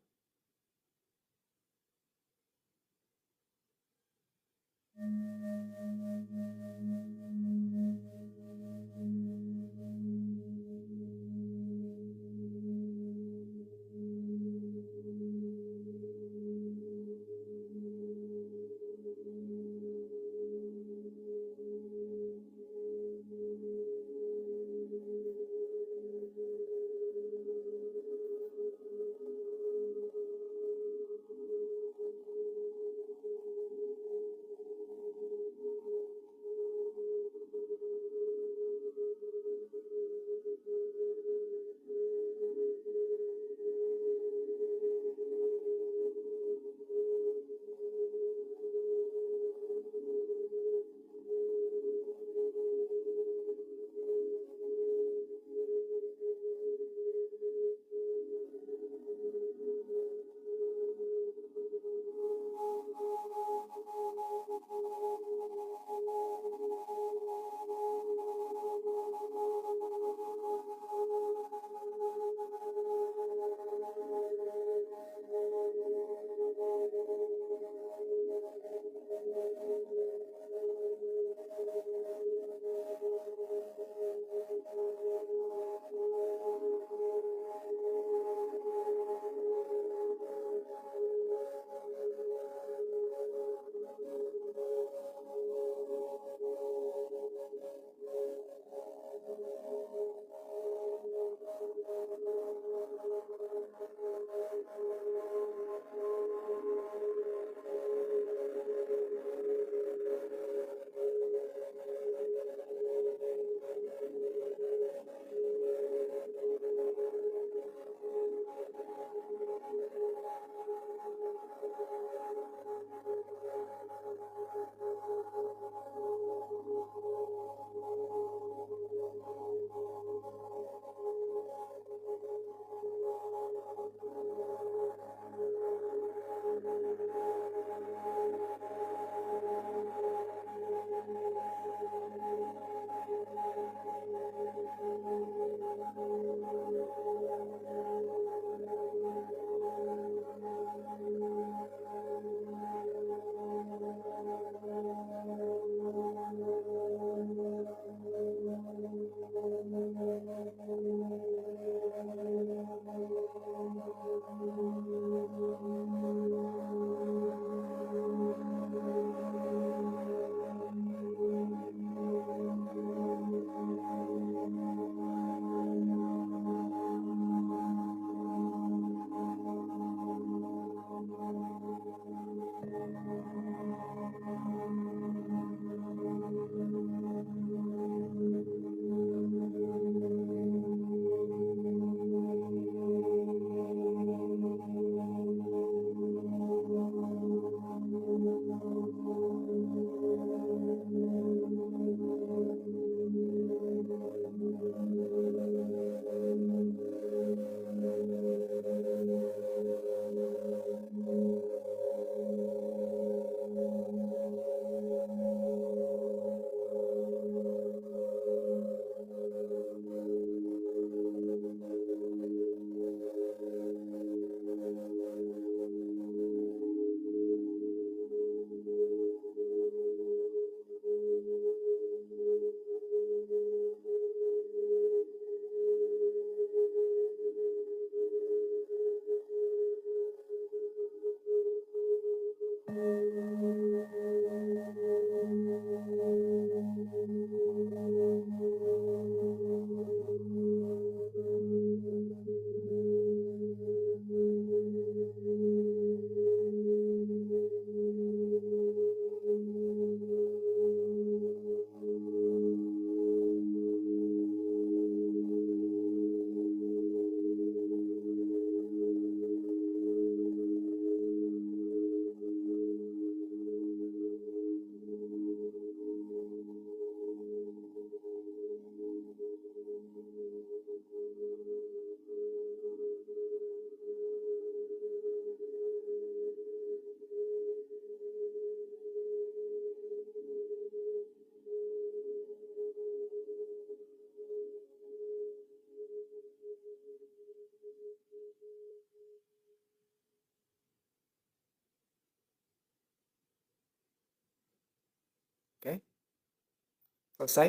Selesai?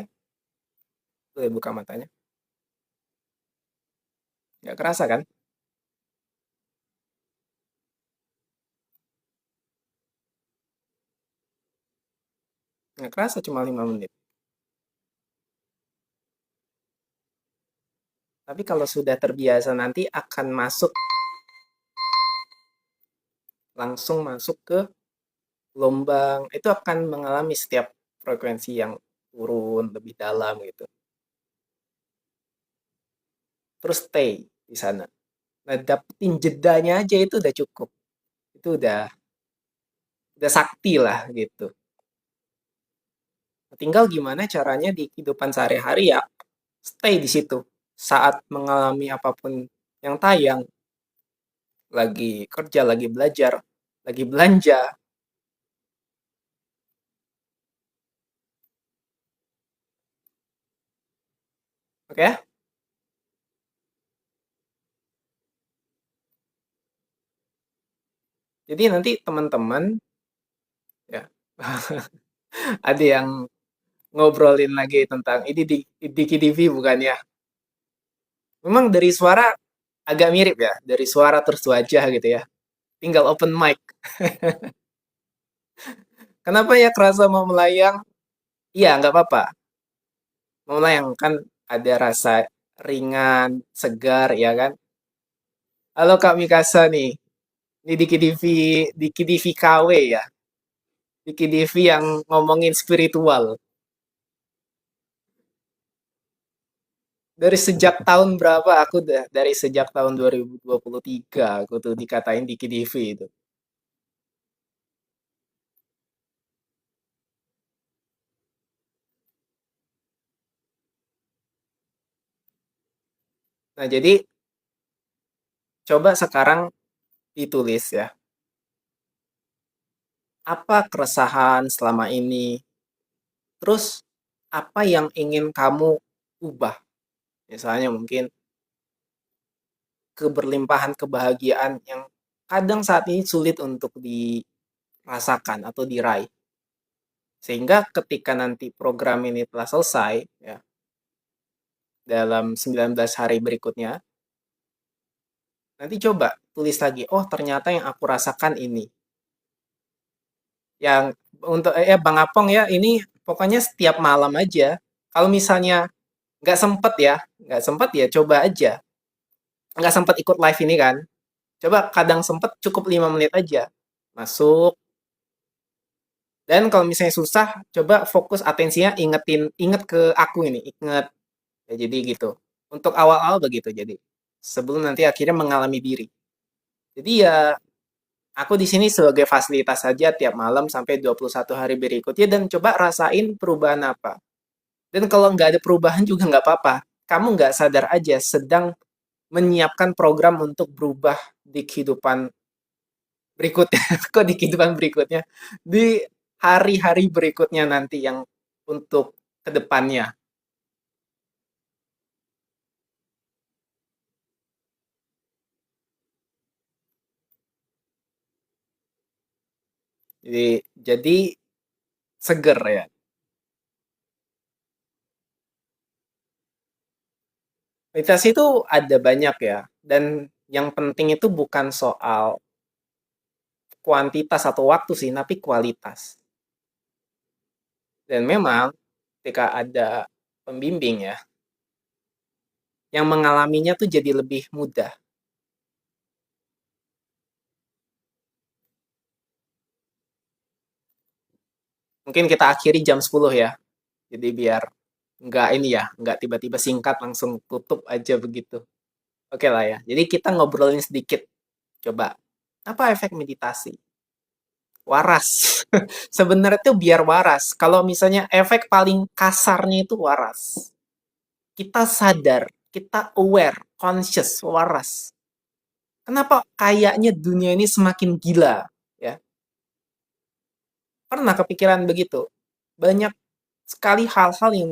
Boleh buka matanya. Nggak kerasa kan? Nggak kerasa cuma 5 menit. Tapi kalau sudah terbiasa nanti akan masuk, langsung masuk ke gelombang. Itu akan mengalami setiap frekuensi yang turun lebih dalam gitu. Terus stay di sana. Nah, dapetin jedanya aja itu udah cukup. Itu udah sakti lah gitu. Tinggal gimana caranya di kehidupan sehari-hari ya stay di situ. Saat mengalami apapun yang tayang, lagi kerja, lagi belajar, lagi belanja, oke? Okay? Jadi nanti teman-teman ya ada yang ngobrolin lagi tentang ini di KDV bukan ya? Memang dari suara agak mirip ya, dari suara terus wajah gitu ya. Tinggal open mic. Kenapa ya kerasa mau melayang? Iya, nggak apa-apa. Mau melayang kan ada rasa ringan, segar, ya kan? Halo Kak Mikasa nih. Ini di KDV KW ya. Di KDV yang ngomongin spiritual. Dari sejak tahun berapa aku dari sejak tahun 2023 aku tuh dikatain di KDV itu. Nah, jadi coba sekarang ditulis ya. Apa keresahan selama ini? Terus apa yang ingin kamu ubah? Misalnya mungkin keberlimpahan kebahagiaan yang kadang saat ini sulit untuk dirasakan atau diraih. Sehingga ketika nanti program ini telah selesai ya dalam 19 hari berikutnya, nanti coba tulis lagi, oh ternyata yang aku rasakan ini. Yang untuk Bang Apong ya, ini pokoknya setiap malam aja. Kalau misalnya nggak sempet ya, nggak sempet ya coba aja. Nggak sempet ikut live ini kan, coba kadang sempet cukup 5 menit aja. Masuk, dan kalau misalnya susah, coba fokus atensinya inget ke aku ini, inget. Ya, jadi gitu. Untuk awal-awal begitu jadi. Sebelum nanti akhirnya mengalami diri. Jadi ya aku di sini sebagai fasilitas saja tiap malam sampai 21 hari berikutnya dan coba rasain perubahan apa. Dan kalau nggak ada perubahan juga nggak apa-apa. Kamu nggak sadar aja sedang menyiapkan program untuk berubah di kehidupan berikutnya. Kok di kehidupan berikutnya? Di hari-hari berikutnya nanti yang untuk kedepannya. Jadi seger ya. Meditasi itu ada banyak ya. Dan yang penting itu bukan soal kuantitas atau waktu sih, tapi kualitas. Dan memang ketika ada pembimbing ya, yang mengalaminya tuh jadi lebih mudah. Mungkin kita akhiri jam 10 ya. Jadi biar nggak ini ya, nggak tiba-tiba singkat langsung tutup aja begitu. Oke lah ya. Jadi kita ngobrolin sedikit. Coba, apa efek meditasi? Waras. Sebenarnya tuh biar waras. Kalau misalnya efek paling kasarnya itu waras. Kita sadar, kita aware, conscious, waras. Kenapa kayaknya dunia ini semakin gila? Ya, pernah kepikiran begitu? Banyak sekali hal-hal yang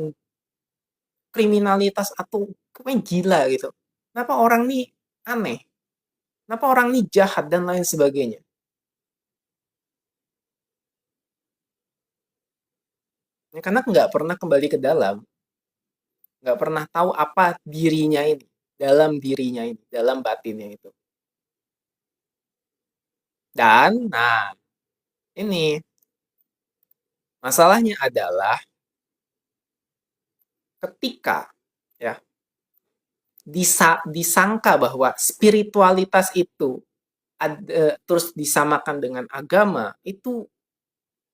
kriminalitas atau kayak gila gitu. Kenapa orang nih aneh? Kenapa orang nih jahat dan lain sebagainya? Ya, karena nggak pernah kembali ke dalam, nggak pernah tahu apa dirinya ini, dalam dirinya ini, dalam batinnya itu. Dan, nah, ini masalahnya adalah ketika ya disangka bahwa spiritualitas itu terus disamakan dengan agama, itu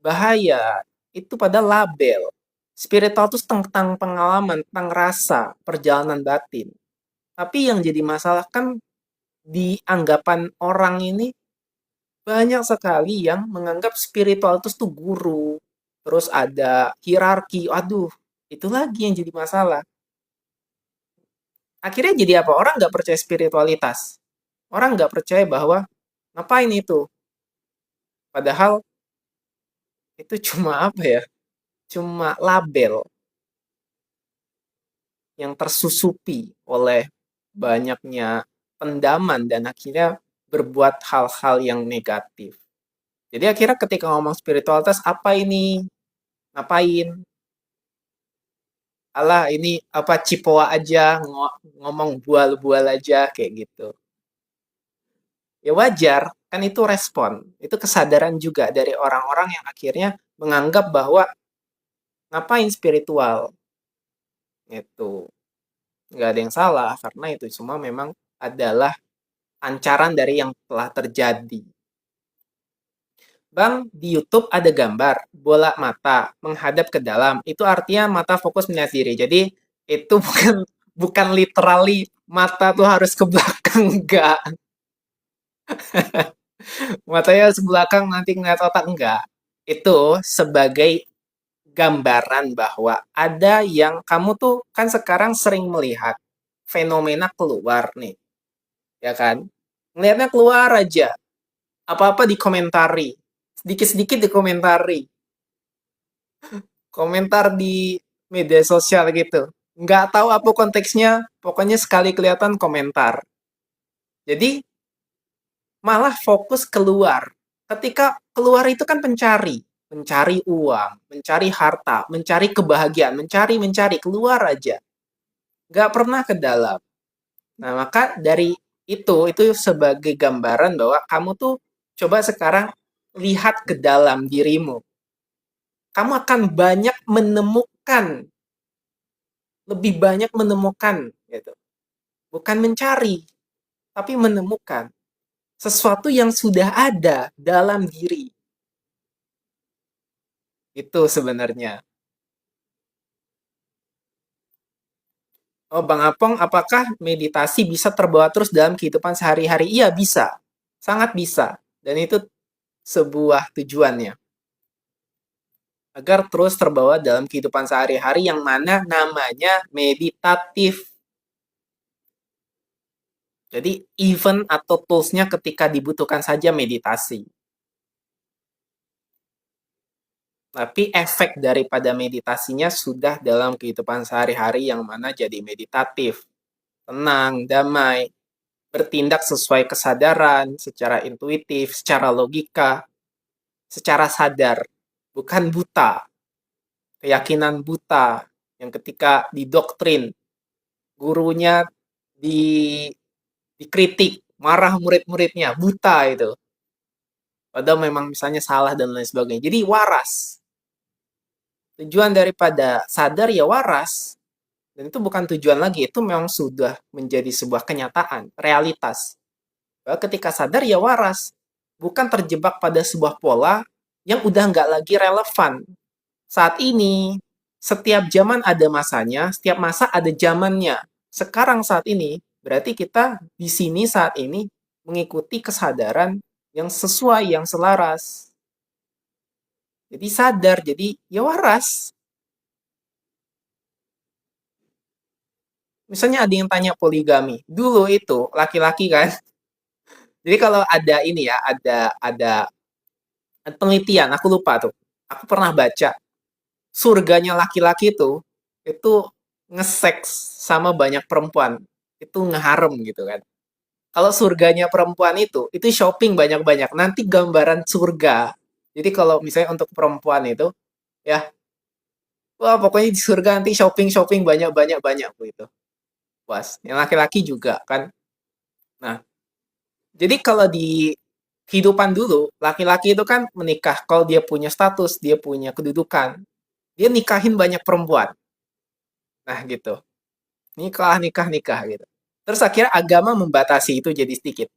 bahaya. Itu pada label. Spiritual itu tentang pengalaman, tentang rasa, perjalanan batin. Tapi yang jadi masalah kan di anggapan orang ini banyak sekali yang menganggap spiritual itu tuh guru. Terus ada hierarki. Aduh, itu lagi yang jadi masalah. Akhirnya jadi apa? Orang nggak percaya spiritualitas. Orang nggak percaya bahwa ngapain itu? Padahal itu cuma apa ya? Cuma label yang tersusupi oleh banyaknya pendaman dan akhirnya berbuat hal-hal yang negatif. Jadi akhirnya ketika ngomong spiritualitas, apa ini? Ngapain? Alah, ini apa cipoa aja, ngomong bual-bual aja kayak gitu. Ya wajar, kan itu respon. Itu kesadaran juga dari orang-orang yang akhirnya menganggap bahwa ngapain spiritual. Itu nggak ada yang salah karena itu semua memang adalah pancaran dari yang telah terjadi. Bang, di YouTube ada gambar bola mata menghadap ke dalam. Itu artinya mata fokus melihat diri. Jadi itu bukan literally mata tuh harus ke belakang, enggak. Matanya harus ke belakang nanti ngeliat otak, enggak. Itu sebagai gambaran bahwa ada yang kamu tuh kan sekarang sering melihat fenomena keluar nih, ya kan? Ngelihatnya keluar aja, apa-apa dikomentari, sedikit-sedikit dikomentari, komentar di media sosial gitu. Nggak tahu apa konteksnya, pokoknya sekali kelihatan komentar. Jadi malah fokus keluar. Ketika keluar itu kan pencari, mencari uang, mencari harta, mencari kebahagiaan, mencari, keluar aja. Nggak pernah ke dalam. Nah, maka dari itu sebagai gambaran bahwa kamu tuh coba sekarang lihat ke dalam dirimu. Kamu akan banyak menemukan, lebih banyak menemukan gitu. Bukan mencari, tapi menemukan sesuatu yang sudah ada dalam diri. Itu sebenarnya. Oh, Bang Apong, apakah meditasi bisa terbawa terus dalam kehidupan sehari-hari? Iya, bisa. Sangat bisa. Dan itu sebuah tujuannya. Agar terus terbawa dalam kehidupan sehari-hari yang mana namanya meditatif. Jadi, event atau tools-nya ketika dibutuhkan saja meditasi. Tapi efek daripada meditasinya sudah dalam kehidupan sehari-hari yang mana jadi meditatif. Tenang, damai, bertindak sesuai kesadaran, secara intuitif, secara logika, secara sadar, bukan buta. Keyakinan buta yang ketika didoktrin, gurunya di dikritik, marah murid-muridnya, buta itu. Padahal memang misalnya salah dan lain sebagainya. Jadi waras. Tujuan daripada sadar ya waras. Dan itu bukan tujuan lagi, itu memang sudah menjadi sebuah kenyataan, realitas. Bahwa ketika sadar ya waras. Bukan terjebak pada sebuah pola yang udah nggak lagi relevan. Saat ini, setiap zaman ada masanya, setiap masa ada zamannya. Sekarang saat ini, berarti kita di sini saat ini mengikuti kesadaran yang sesuai, yang selaras. Jadi sadar, jadi ya waras. Misalnya ada yang tanya poligami. Dulu itu laki-laki kan. Jadi kalau ada ini ya, ada penelitian, aku lupa tuh. Aku pernah baca surganya laki-laki itu nge-seks sama banyak perempuan. Itu ngeharem gitu kan. Kalau surganya perempuan itu shopping banyak-banyak. Nanti gambaran surga. Jadi kalau misalnya untuk perempuan itu, ya Wah, pokoknya di surga nanti shopping-shopping banyak-banyak-banyak gitu. Puas. Yang laki-laki juga kan. Nah, jadi kalau di kehidupan dulu, laki-laki itu kan menikah. Kalau dia punya status, dia punya kedudukan, dia nikahin banyak perempuan. Nah, gitu. Nikah, nikah, nikah gitu. Terus akhirnya agama membatasi itu jadi sedikit.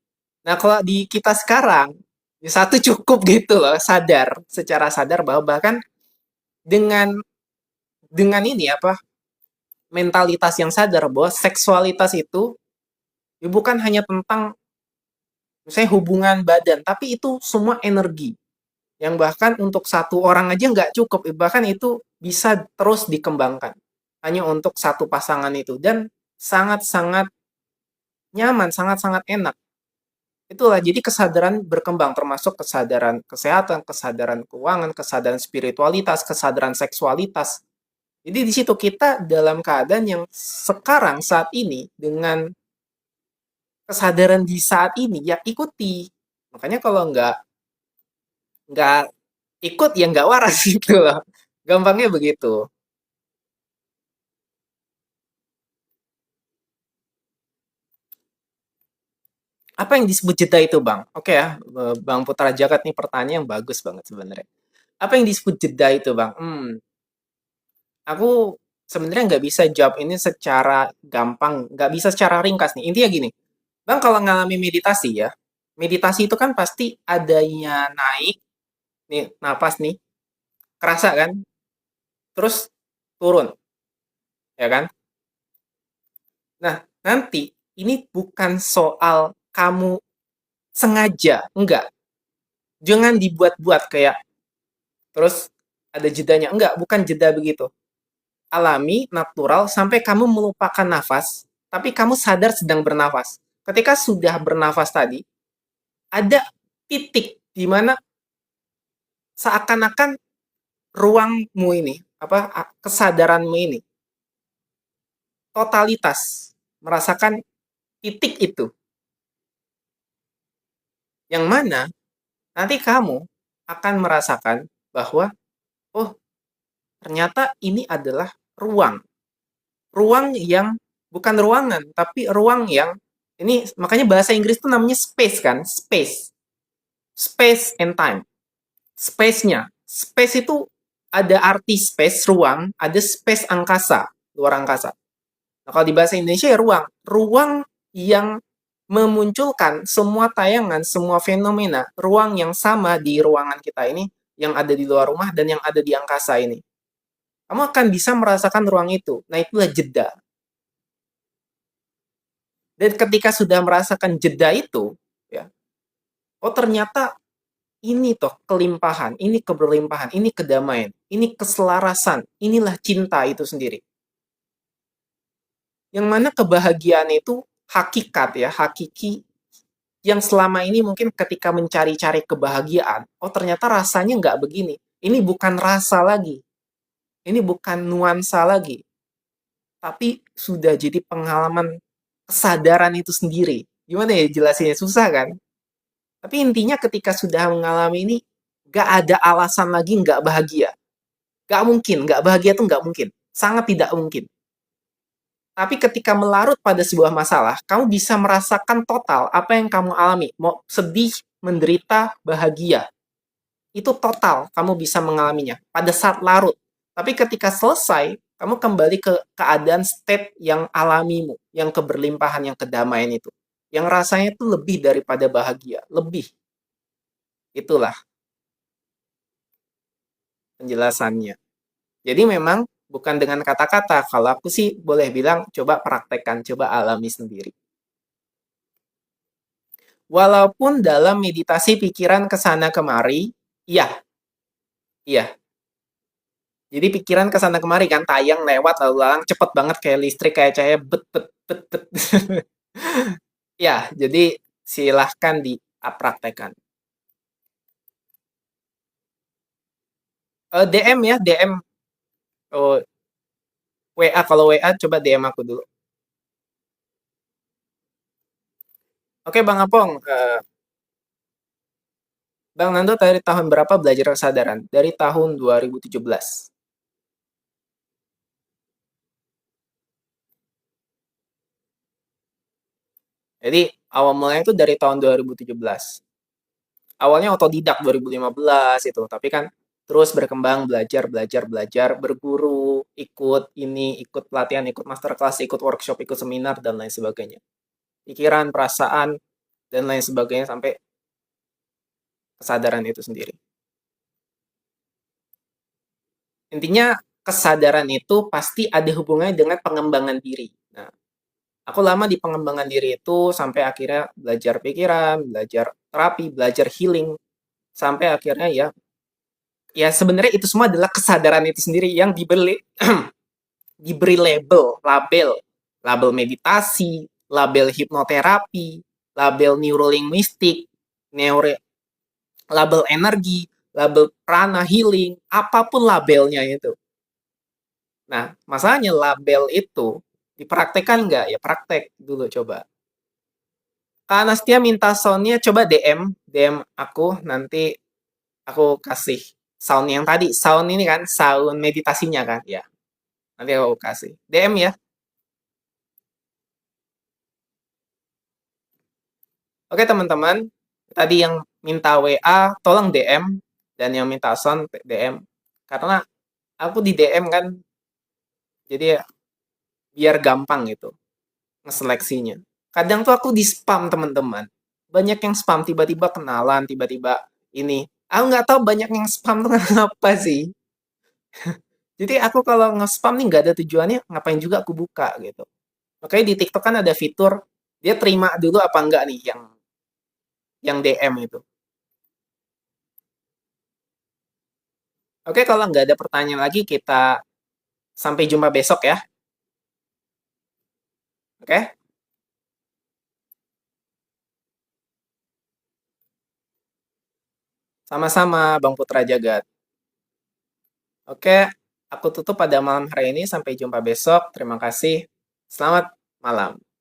Nah, kalau di kita sekarang, ya satu cukup gitu loh, sadar, secara sadar bahwa bahkan dengan ini apa, mentalitas yang sadar bahwa seksualitas itu ya bukan hanya tentang misalnya hubungan badan, tapi itu semua energi. Yang bahkan untuk satu orang aja nggak cukup, bahkan itu bisa terus dikembangkan. Hanya untuk satu pasangan itu. Dan sangat-sangat nyaman, sangat-sangat enak. Itulah, jadi kesadaran berkembang, termasuk kesadaran kesehatan, kesadaran keuangan, kesadaran spiritualitas, kesadaran seksualitas. Jadi di situ kita dalam keadaan yang sekarang, saat ini, dengan kesadaran di saat ini, ya ikuti. Makanya kalau nggak ikut, ya nggak waras gitu loh. Gampangnya begitu. Apa yang disebut jeda itu, Bang? Oke ya, Bang Putra Jagat nih pertanyaan yang bagus banget sebenarnya. Apa yang disebut jeda itu, Bang? Aku sebenarnya nggak bisa jawab ini secara gampang, nggak bisa secara ringkas nih. Intinya gini, Bang kalau ngalami meditasi ya, meditasi itu kan pasti adanya naik, nih napas nih, kerasa kan, terus turun, ya kan? Nah, nanti ini bukan soal kamu sengaja, enggak. Jangan dibuat-buat kayak terus ada jedanya. Enggak, bukan jeda begitu. Alami, natural, sampai kamu melupakan nafas, tapi kamu sadar sedang bernafas. Ketika sudah bernafas tadi, ada titik di mana seakan-akan ruangmu ini, apa kesadaranmu ini, totalitas merasakan titik itu, yang mana nanti kamu akan merasakan bahwa oh ternyata ini adalah ruang, ruang yang bukan ruangan, tapi ruang yang ini makanya bahasa Inggris itu namanya space kan, space, space and time, space-nya, space itu ada arti space ruang, ada space angkasa, luar angkasa. Nah, kalau di bahasa Indonesia ya ruang. Ruang yang memunculkan semua tayangan, semua fenomena, ruang yang sama di ruangan kita ini, yang ada di luar rumah dan yang ada di angkasa ini. Kamu akan bisa merasakan ruang itu. Nah, itulah jeda. Dan ketika sudah merasakan jeda itu, ya, oh ternyata ini toh kelimpahan, ini keberlimpahan, ini kedamaian, ini keselarasan, inilah cinta itu sendiri. Yang mana kebahagiaan itu hakikat ya, hakiki yang selama ini mungkin ketika mencari-cari kebahagiaan, oh ternyata rasanya nggak begini. Ini bukan rasa lagi, ini bukan nuansa lagi, tapi sudah jadi pengalaman kesadaran itu sendiri. Gimana ya jelasinnya? Susah kan? Tapi intinya ketika sudah mengalami ini, nggak ada alasan lagi nggak bahagia. Nggak mungkin, nggak bahagia itu nggak mungkin. Sangat tidak mungkin. Tapi ketika melarut pada sebuah masalah, kamu bisa merasakan total apa yang kamu alami. Mau sedih, menderita, bahagia. Itu total kamu bisa mengalaminya pada saat larut. Tapi ketika selesai, kamu kembali ke keadaan state yang alamimu, yang keberlimpahan, yang kedamaian itu. Yang rasanya itu lebih daripada bahagia, lebih. Itulah penjelasannya. Jadi memang bukan dengan kata-kata. Kalau aku sih boleh bilang coba praktekkan, coba alami sendiri. Walaupun dalam meditasi pikiran ke sana kemari, iya, iya. Jadi pikiran ke sana kemari kan tayang lewat lalu lalang cepet banget kayak listrik kayak cahaya bet bet bet bet. Ya, jadi silahkan dipraktekkan. DM ya, DM. Oh, WA, kalau WA coba DM aku dulu. Oke Bang Apong, Bang Nando dari tahun berapa belajar kesadaran? Dari tahun 2017. Jadi awal mulanya itu dari tahun 2017. Awalnya otodidak 2015 itu, tapi kan terus berkembang, belajar, belajar, belajar, berguru, ikut ini, ikut pelatihan, ikut masterclass, ikut workshop, ikut seminar, dan lain sebagainya. Pikiran, perasaan, dan lain sebagainya sampai kesadaran itu sendiri. Intinya kesadaran itu pasti ada hubungannya dengan pengembangan diri. Nah, aku lama di pengembangan diri itu sampai akhirnya belajar pikiran, belajar terapi, belajar healing, sampai akhirnya ya ya sebenarnya itu semua adalah kesadaran itu sendiri yang dibeli diberi label meditasi, label hipnoterapi, label neurolinguistik, neuro label energi, label prana healing, apapun labelnya itu. Nah, masalahnya label itu dipraktekkan nggak? Ya praktek dulu coba. Kak Anastia minta soundnya, coba DM aku, nanti aku kasih sound yang tadi. Sound ini kan, sound meditasinya kan? Ya, nanti aku kasih. DM ya. Oke teman-teman, tadi yang minta WA, tolong DM. Dan yang minta sound, DM. Karena aku di DM kan, jadi ya, biar gampang gitu ngeseleksinya. Kadang tuh aku di spam teman-teman. Banyak yang spam tiba-tiba kenalan, tiba-tiba ini. Aku nggak tahu banyak yang spam tuh kenapa sih. Jadi aku kalau nge-spam nih nggak ada tujuannya, ngapain juga aku buka gitu. Makanya di TikTok kan ada fitur dia terima dulu apa enggak nih yang DM itu. Oke, kalau nggak ada pertanyaan lagi kita sampai jumpa besok ya. Oke? Sama-sama Bang Putra Jagat. Oke, aku tutup pada malam hari ini. Sampai jumpa besok. Terima kasih. Selamat malam.